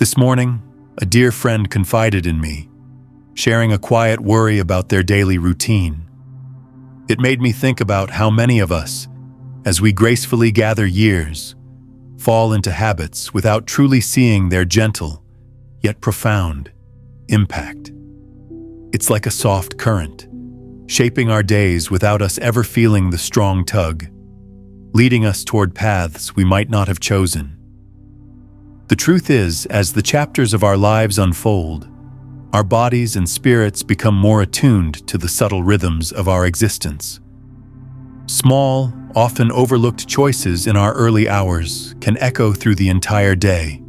This morning, a dear friend confided in me, sharing a quiet worry about their daily routine. It made me think about how many of us, as we gracefully gather years, fall into habits without truly seeing their gentle, yet profound, impact. It's like a soft current, shaping our days without us ever feeling the strong tug, leading us toward paths we might not have chosen. The truth is, as the chapters of our lives unfold, our bodies and spirits become more attuned to the subtle rhythms of our existence. Small, often overlooked choices in our early hours can echo through the entire day,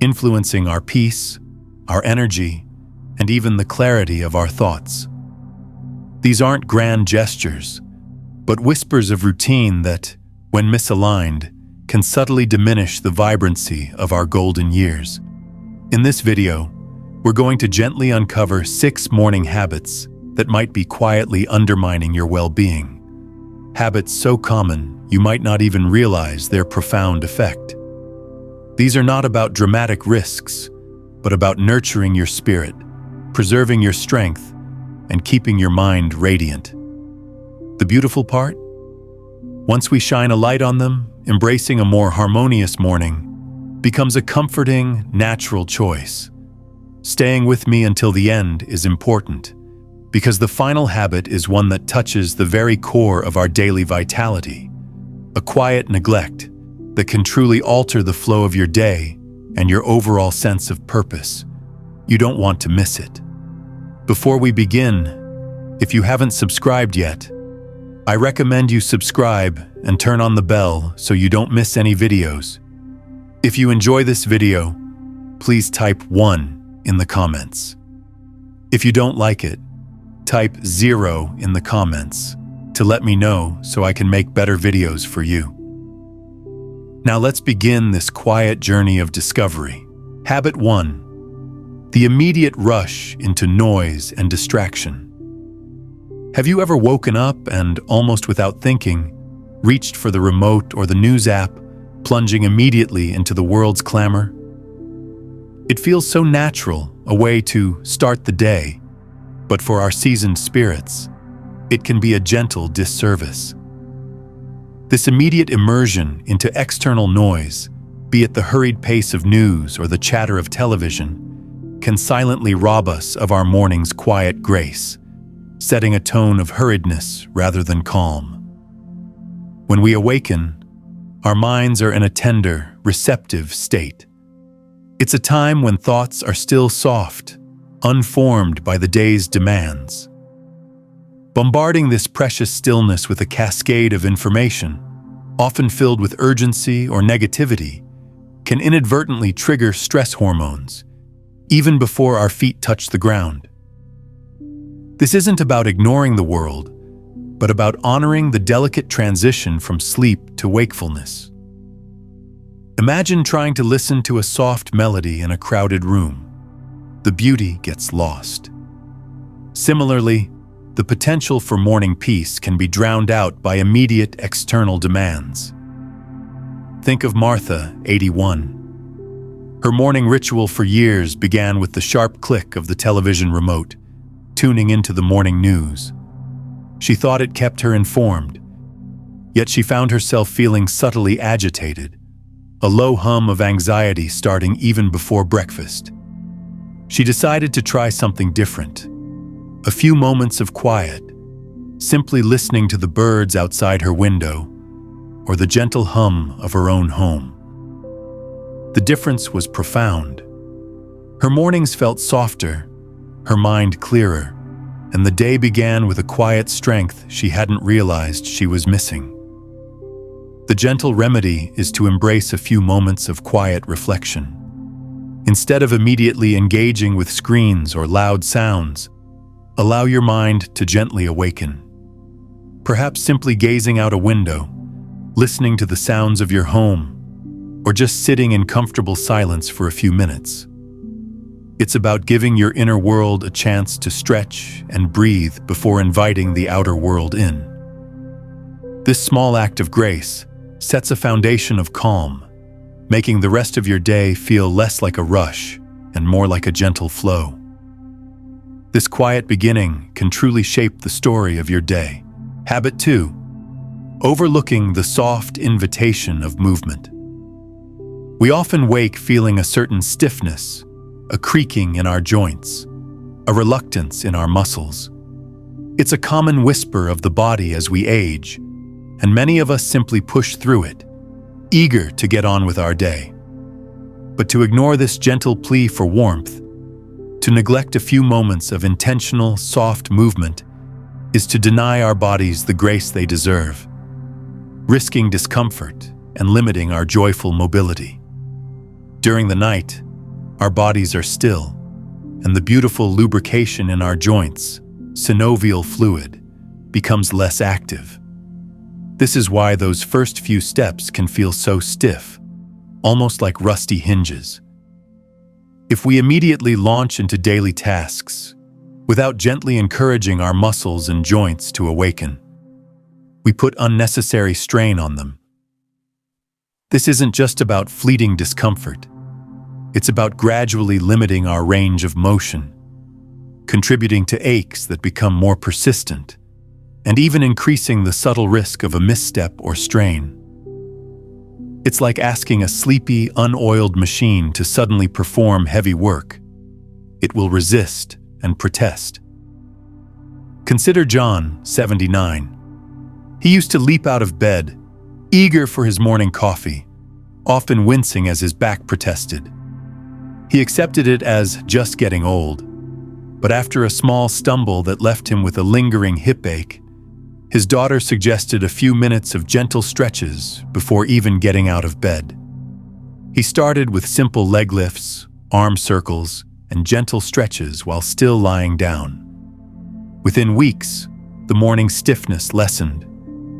influencing our peace, our energy, and even the clarity of our thoughts. These aren't grand gestures, but whispers of routine that, when misaligned, can subtly diminish the vibrancy of our golden years. In this video, we're going to gently uncover 6 morning habits that might be quietly undermining your well-being. Habits so common you might not even realize their profound effect. These are not about dramatic risks, but about nurturing your spirit, preserving your strength, and keeping your mind radiant. The beautiful part? Once we shine a light on them, embracing a more harmonious morning becomes a comforting, natural choice. Staying with me until the end is important, because the final habit is one that touches the very core of our daily vitality, a quiet neglect that can truly alter the flow of your day and your overall sense of purpose. You don't want to miss it. Before we begin, if you haven't subscribed yet, I recommend you subscribe and turn on the bell so you don't miss any videos. If you enjoy this video, please type 1 in the comments. If you don't like it, type 0 in the comments to let me know so I can make better videos for you. Now let's begin this quiet journey of discovery. Habit 1. The immediate rush into noise and distraction. Have you ever woken up and, almost without thinking, reached for the remote or the news app, plunging immediately into the world's clamor? It feels so natural, a way to start the day, but for our seasoned spirits, it can be a gentle disservice. This immediate immersion into external noise, be it the hurried pace of news or the chatter of television, can silently rob us of our morning's quiet grace, setting a tone of hurriedness rather than calm. When we awaken, our minds are in a tender, receptive state. It's a time when thoughts are still soft, unformed by the day's demands. Bombarding this precious stillness with a cascade of information, often filled with urgency or negativity, can inadvertently trigger stress hormones, even before our feet touch the ground. This isn't about ignoring the world, but about honoring the delicate transition from sleep to wakefulness. Imagine trying to listen to a soft melody in a crowded room. The beauty gets lost. Similarly, the potential for morning peace can be drowned out by immediate external demands. Think of Martha, 81. Her morning ritual for years began with the sharp click of the television remote, tuning into the morning news. She thought it kept her informed, yet she found herself feeling subtly agitated, a low hum of anxiety starting even before breakfast. She decided to try something different. A few moments of quiet, simply listening to the birds outside her window or the gentle hum of her own home. The difference was profound. Her mornings felt softer, her mind clearer, and the day began with a quiet strength she hadn't realized she was missing. The gentle remedy is to embrace a few moments of quiet reflection. Instead of immediately engaging with screens or loud sounds, allow your mind to gently awaken. Perhaps simply gazing out a window, listening to the sounds of your home, or just sitting in comfortable silence for a few minutes. It's about giving your inner world a chance to stretch and breathe before inviting the outer world in. This small act of grace sets a foundation of calm, making the rest of your day feel less like a rush and more like a gentle flow. This quiet beginning can truly shape the story of your day. Habit 2. Overlooking the soft invitation of movement. We often wake feeling a certain stiffness, a creaking in our joints, a reluctance in our muscles. It's a common whisper of the body as we age, and many of us simply push through it, eager to get on with our day. But to ignore this gentle plea for warmth, to neglect a few moments of intentional, soft movement, is to deny our bodies the grace they deserve, risking discomfort and limiting our joyful mobility. During the night, our bodies are still, and the beautiful lubrication in our joints, synovial fluid, becomes less active. This is why those first few steps can feel so stiff, almost like rusty hinges. If we immediately launch into daily tasks, without gently encouraging our muscles and joints to awaken, we put unnecessary strain on them. This isn't just about fleeting discomfort. It's about gradually limiting our range of motion, contributing to aches that become more persistent, and even increasing the subtle risk of a misstep or strain. It's like asking a sleepy, unoiled machine to suddenly perform heavy work. It will resist and protest. Consider John, 79. He used to leap out of bed, eager for his morning coffee, often wincing as his back protested. He accepted it as just getting old, but after a small stumble that left him with a lingering hip ache, his daughter suggested a few minutes of gentle stretches before even getting out of bed. He started with simple leg lifts, arm circles, and gentle stretches while still lying down. Within weeks, the morning stiffness lessened,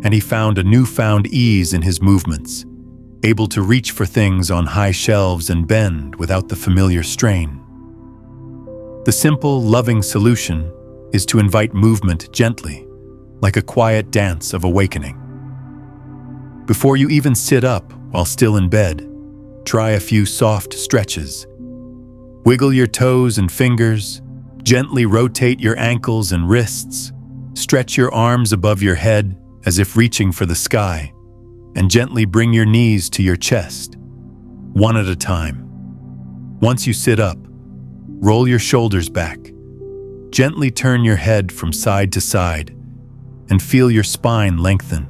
and he found a newfound ease in his movements, able to reach for things on high shelves and bend without the familiar strain. The simple, loving solution is to invite movement gently, like a quiet dance of awakening. Before you even sit up while still in bed, try a few soft stretches. Wiggle your toes and fingers, gently rotate your ankles and wrists, stretch your arms above your head as if reaching for the sky, and gently bring your knees to your chest, one at a time. Once you sit up, roll your shoulders back, gently turn your head from side to side, and feel your spine lengthen.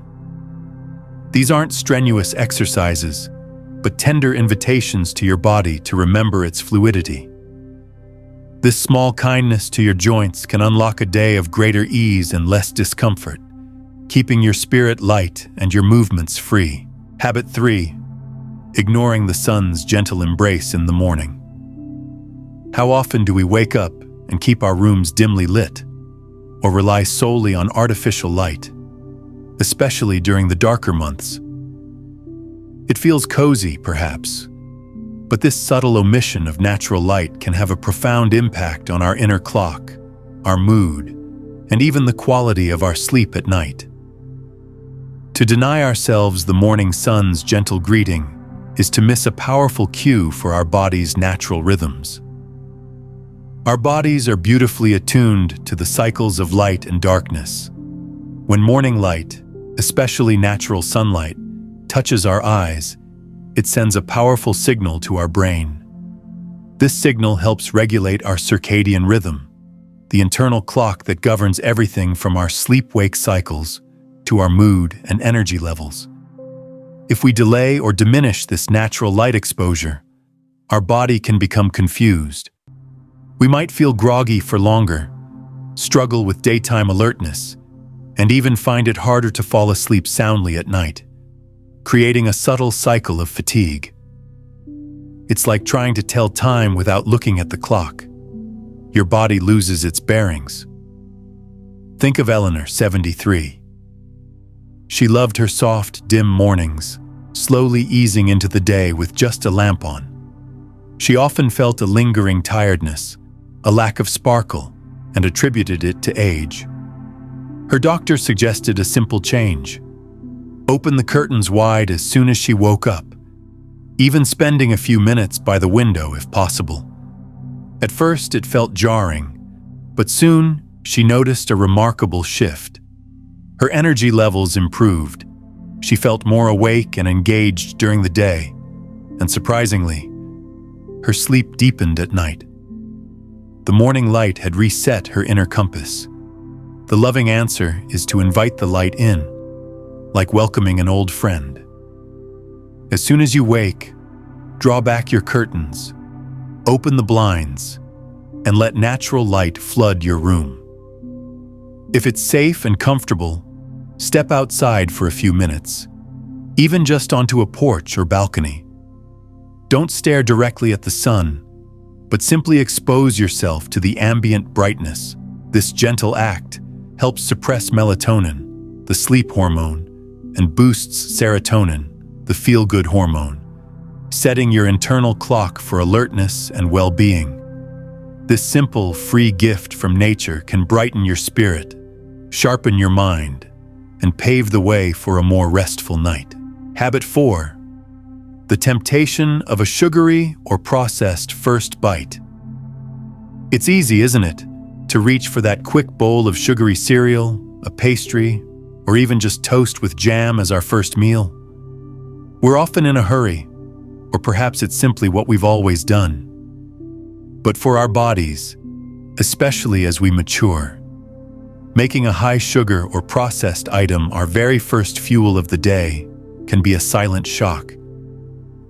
These aren't strenuous exercises, but tender invitations to your body to remember its fluidity. This small kindness to your joints can unlock a day of greater ease and less discomfort, keeping your spirit light and your movements free. Habit 3. Ignoring the sun's gentle embrace in the morning. How often do we wake up and keep our rooms dimly lit, or rely solely on artificial light, especially during the darker months? It feels cozy, perhaps, but this subtle omission of natural light can have a profound impact on our inner clock, our mood, and even the quality of our sleep at night. To deny ourselves the morning sun's gentle greeting is to miss a powerful cue for our body's natural rhythms. Our bodies are beautifully attuned to the cycles of light and darkness. When morning light, especially natural sunlight, touches our eyes, it sends a powerful signal to our brain. This signal helps regulate our circadian rhythm, the internal clock that governs everything from our sleep-wake cycles to our mood and energy levels. If we delay or diminish this natural light exposure, our body can become confused. We might feel groggy for longer, struggle with daytime alertness, and even find it harder to fall asleep soundly at night, creating a subtle cycle of fatigue. It's like trying to tell time without looking at the clock. Your body loses its bearings. Think of Eleanor, 73. She loved her soft, dim mornings, slowly easing into the day with just a lamp on. She often felt a lingering tiredness, a lack of sparkle, and attributed it to age. Her doctor suggested a simple change. Open the curtains wide as soon as she woke up, even spending a few minutes by the window if possible. At first, it felt jarring, but soon she noticed a remarkable shift. Her energy levels improved. She felt more awake and engaged during the day, and surprisingly, her sleep deepened at night. The morning light had reset her inner compass. The loving answer is to invite the light in, like welcoming an old friend. As soon as you wake, draw back your curtains, open the blinds, and let natural light flood your room. If it's safe and comfortable, step outside for a few minutes, even just onto a porch or balcony. Don't stare directly at the sun, but simply expose yourself to the ambient brightness. This gentle act helps suppress melatonin, the sleep hormone, and boosts serotonin, the feel-good hormone, setting your internal clock for alertness and well-being. This simple, free gift from nature can brighten your spirit, sharpen your mind, and pave the way for a more restful night. Habit 4. The temptation of a sugary or processed first bite. It's easy, isn't it, to reach for that quick bowl of sugary cereal, a pastry, or even just toast with jam as our first meal? We're often in a hurry, or perhaps it's simply what we've always done. But for our bodies, especially as we mature, making a high sugar or processed item our very first fuel of the day can be a silent shock,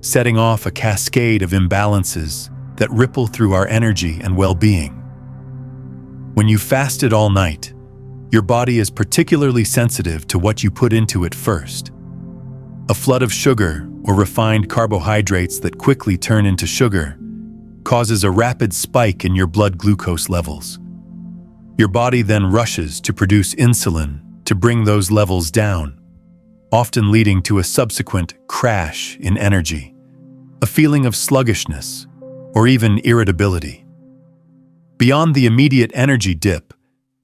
setting off a cascade of imbalances that ripple through our energy and well-being. When you fasted all night, your body is particularly sensitive to what you put into it first. A flood of sugar or refined carbohydrates that quickly turn into sugar causes a rapid spike in your blood glucose levels. Your body then rushes to produce insulin to bring those levels down, often leading to a subsequent crash in energy, a feeling of sluggishness, or even irritability. Beyond the immediate energy dip,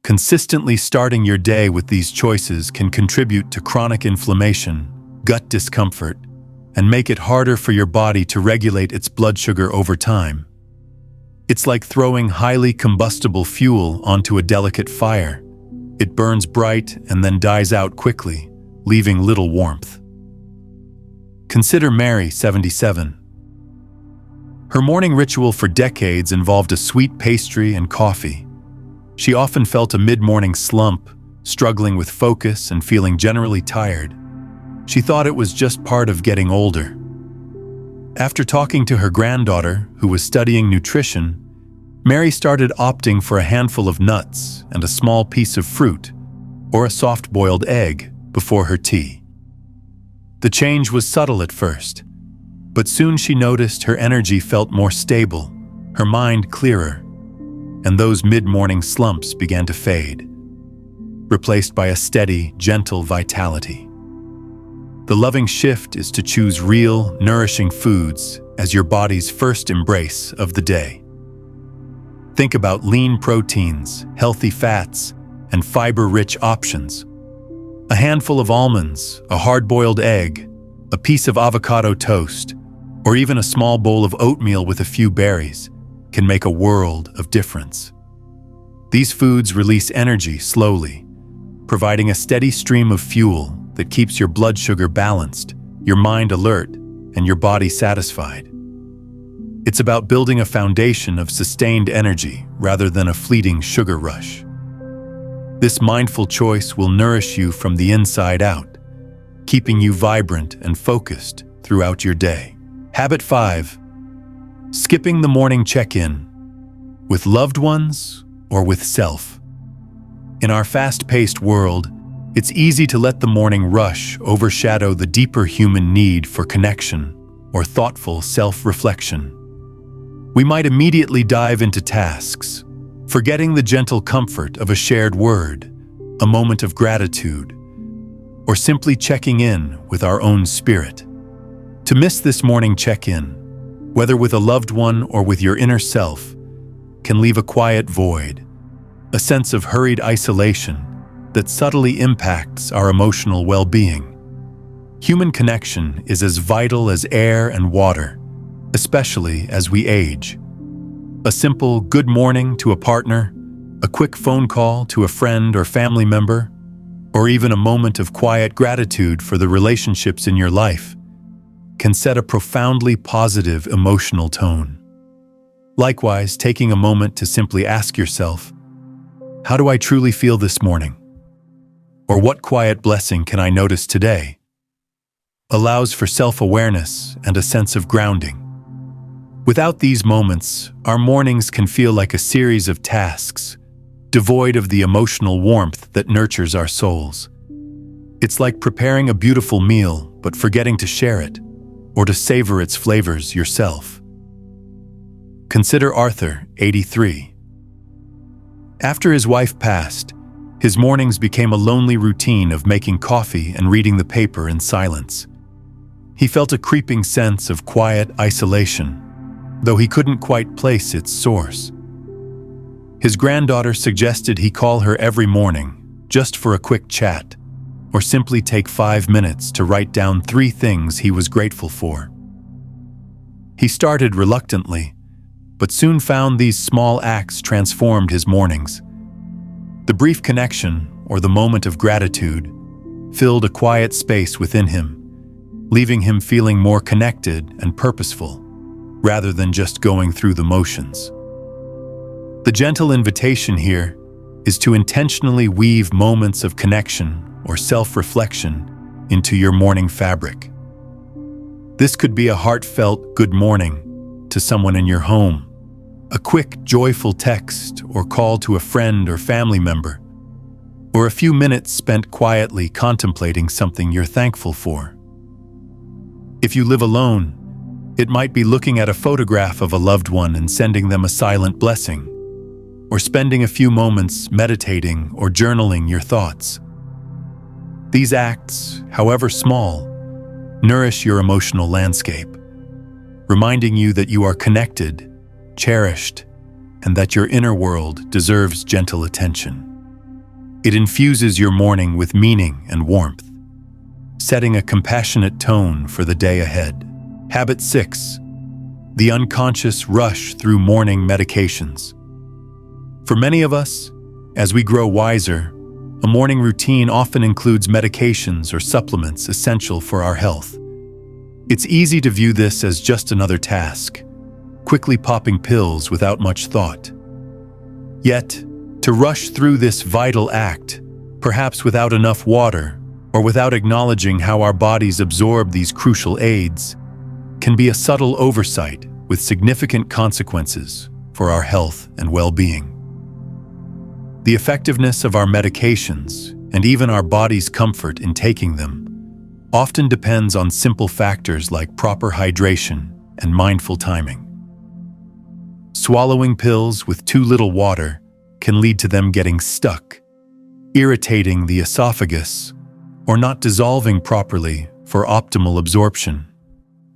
consistently starting your day with these choices can contribute to chronic inflammation, gut discomfort, and make it harder for your body to regulate its blood sugar over time. It's like throwing highly combustible fuel onto a delicate fire. It burns bright and then dies out quickly, leaving little warmth. Consider Mary, 77. Her morning ritual for decades involved a sweet pastry and coffee. She often felt a mid-morning slump, struggling with focus and feeling generally tired. She thought it was just part of getting older. After talking to her granddaughter, who was studying nutrition, Mary started opting for a handful of nuts and a small piece of fruit, or a soft-boiled egg, before her tea. The change was subtle at first, but soon she noticed her energy felt more stable, her mind clearer, and those mid-morning slumps began to fade, replaced by a steady, gentle vitality. The loving shift is to choose real, nourishing foods as your body's first embrace of the day. Think about lean proteins, healthy fats, and fiber-rich options. A handful of almonds, a hard-boiled egg, a piece of avocado toast, or even a small bowl of oatmeal with a few berries can make a world of difference. These foods release energy slowly, providing a steady stream of fuel that keeps your blood sugar balanced, your mind alert, and your body satisfied. It's about building a foundation of sustained energy rather than a fleeting sugar rush. This mindful choice will nourish you from the inside out, keeping you vibrant and focused throughout your day. Habit 5. Skipping the morning check-in, with loved ones or with self. In our fast-paced world, it's easy to let the morning rush overshadow the deeper human need for connection or thoughtful self-reflection. We might immediately dive into tasks, forgetting the gentle comfort of a shared word, a moment of gratitude, or simply checking in with our own spirit. To miss this morning check-in, whether with a loved one or with your inner self, can leave a quiet void, a sense of hurried isolation that subtly impacts our emotional well-being. Human connection is as vital as air and water, especially as we age. A simple good morning to a partner, a quick phone call to a friend or family member, or even a moment of quiet gratitude for the relationships in your life can set a profoundly positive emotional tone. Likewise, taking a moment to simply ask yourself, how do I truly feel this morning? Or what quiet blessing can I notice today? Allows for self-awareness and a sense of grounding. Without these moments, our mornings can feel like a series of tasks, devoid of the emotional warmth that nurtures our souls. It's like preparing a beautiful meal but forgetting to share it, or to savor its flavors yourself. Consider Arthur, 83. After his wife passed, his mornings became a lonely routine of making coffee and reading the paper in silence. He felt a creeping sense of quiet isolation, though he couldn't quite place its source. His granddaughter suggested he call her every morning, just for a quick chat, or simply take 5 minutes to write down 3 things he was grateful for. He started reluctantly, but soon found these small acts transformed his mornings. The brief connection, or the moment of gratitude, filled a quiet space within him, leaving him feeling more connected and purposeful, rather than just going through the motions. The gentle invitation here is to intentionally weave moments of connection or self-reflection into your morning fabric. This could be a heartfelt good morning to someone in your home, a quick, joyful text or call to a friend or family member, or a few minutes spent quietly contemplating something you're thankful for. If you live alone, it might be looking at a photograph of a loved one and sending them a silent blessing, or spending a few moments meditating or journaling your thoughts. These acts, however small, nourish your emotional landscape, reminding you that you are connected, cherished, and that your inner world deserves gentle attention. It infuses your morning with meaning and warmth, setting a compassionate tone for the day ahead. Habit 6. The unconscious rush through morning medications. For many of us, as we grow wiser, a morning routine often includes medications or supplements essential for our health. It's easy to view this as just another task, quickly popping pills without much thought. Yet, to rush through this vital act, perhaps without enough water, or without acknowledging how our bodies absorb these crucial aids, can be a subtle oversight with significant consequences for our health and well-being. The effectiveness of our medications, and even our body's comfort in taking them, often depends on simple factors like proper hydration and mindful timing. Swallowing pills with too little water can lead to them getting stuck, irritating the esophagus, or not dissolving properly for optimal absorption.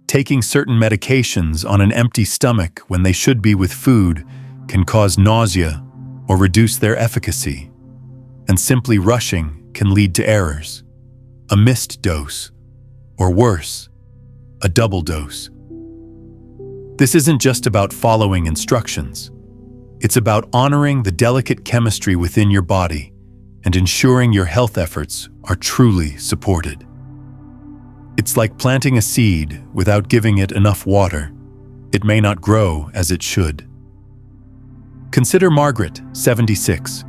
Taking certain medications on an empty stomach when they should be with food can cause nausea or reduce their efficacy, and simply rushing can lead to errors, a missed dose, or worse, a double dose. This isn't just about following instructions. It's about honoring the delicate chemistry within your body and ensuring your health efforts are truly supported. It's like planting a seed without giving it enough water. It may not grow as it should. Consider Margaret, 76.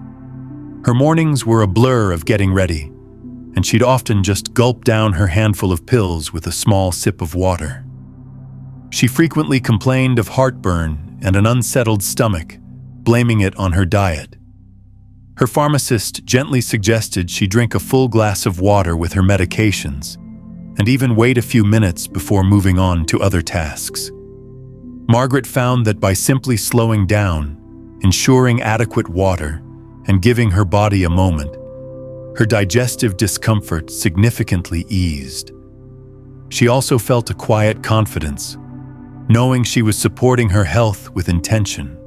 Her mornings were a blur of getting ready, and she'd often just gulp down her handful of pills with a small sip of water. She frequently complained of heartburn and an unsettled stomach, blaming it on her diet. Her pharmacist gently suggested she drink a full glass of water with her medications, and even wait a few minutes before moving on to other tasks. Margaret found that by simply slowing down, ensuring adequate water, and giving her body a moment, her digestive discomfort significantly eased. She also felt a quiet confidence, knowing she was supporting her health with intention.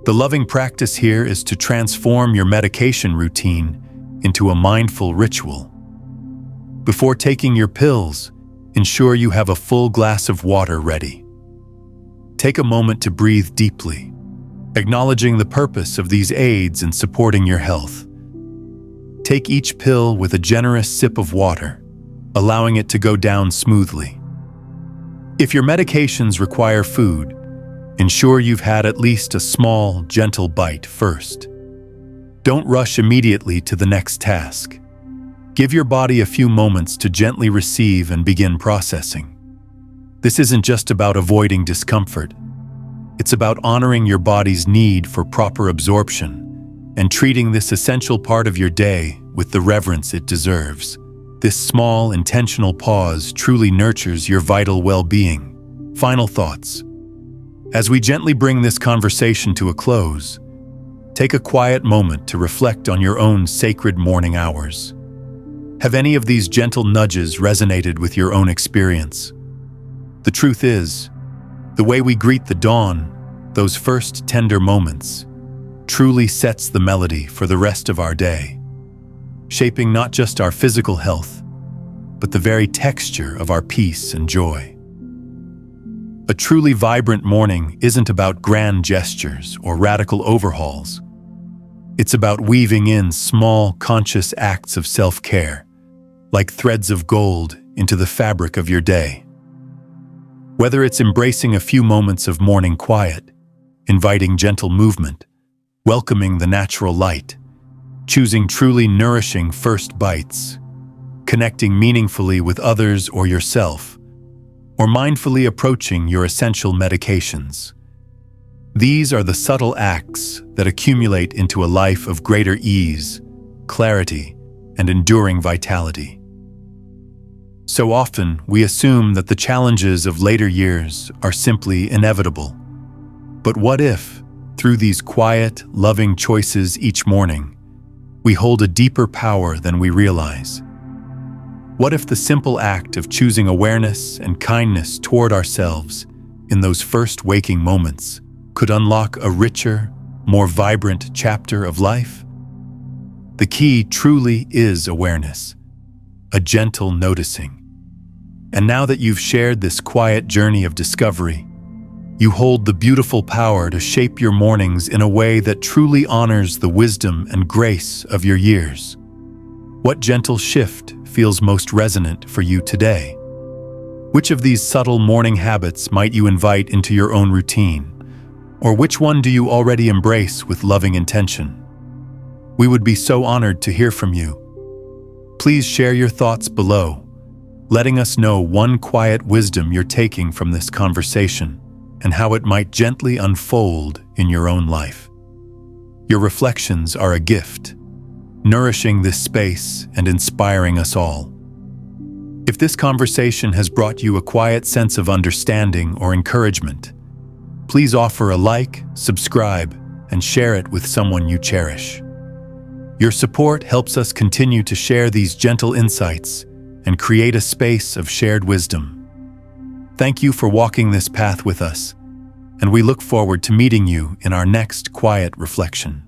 The loving practice here is to transform your medication routine into a mindful ritual. Before taking your pills, ensure you have a full glass of water ready. Take a moment to breathe deeply, acknowledging the purpose of these aids in supporting your health. Take each pill with a generous sip of water, allowing it to go down smoothly. If your medications require food, ensure you've had at least a small, gentle bite first. Don't rush immediately to the next task. Give your body a few moments to gently receive and begin processing. This isn't just about avoiding discomfort. It's about honoring your body's need for proper absorption and treating this essential part of your day with the reverence it deserves. This small, intentional pause truly nurtures your vital well-being. Final thoughts. As we gently bring this conversation to a close, take a quiet moment to reflect on your own sacred morning hours. Have any of these gentle nudges resonated with your own experience? The truth is, the way we greet the dawn, those first tender moments, truly sets the melody for the rest of our day, shaping not just our physical health, but the very texture of our peace and joy. A truly vibrant morning isn't about grand gestures or radical overhauls. It's about weaving in small, conscious acts of self-care, like threads of gold into the fabric of your day. Whether it's embracing a few moments of morning quiet, inviting gentle movement, welcoming the natural light, choosing truly nourishing first bites, connecting meaningfully with others or yourself, or mindfully approaching your essential medications. These are the subtle acts that accumulate into a life of greater ease, clarity, and enduring vitality. So often, we assume that the challenges of later years are simply inevitable. But what if, through these quiet, loving choices each morning, we hold a deeper power than we realize? What if the simple act of choosing awareness and kindness toward ourselves in those first waking moments could unlock a richer, more vibrant chapter of life? The key truly is awareness, a gentle noticing. And now that you've shared this quiet journey of discovery, you hold the beautiful power to shape your mornings in a way that truly honors the wisdom and grace of your years. What gentle shift feels most resonant for you today? Which of these subtle morning habits might you invite into your own routine? Or which one do you already embrace with loving intention? We would be so honored to hear from you. Please share your thoughts below, letting us know one quiet wisdom you're taking from this conversation and how it might gently unfold in your own life. Your reflections are a gift, nourishing this space and inspiring us all. If this conversation has brought you a quiet sense of understanding or encouragement, please offer a like, subscribe, and share it with someone you cherish. Your support helps us continue to share these gentle insights and create a space of shared wisdom. Thank you for walking this path with us, and we look forward to meeting you in our next quiet reflection.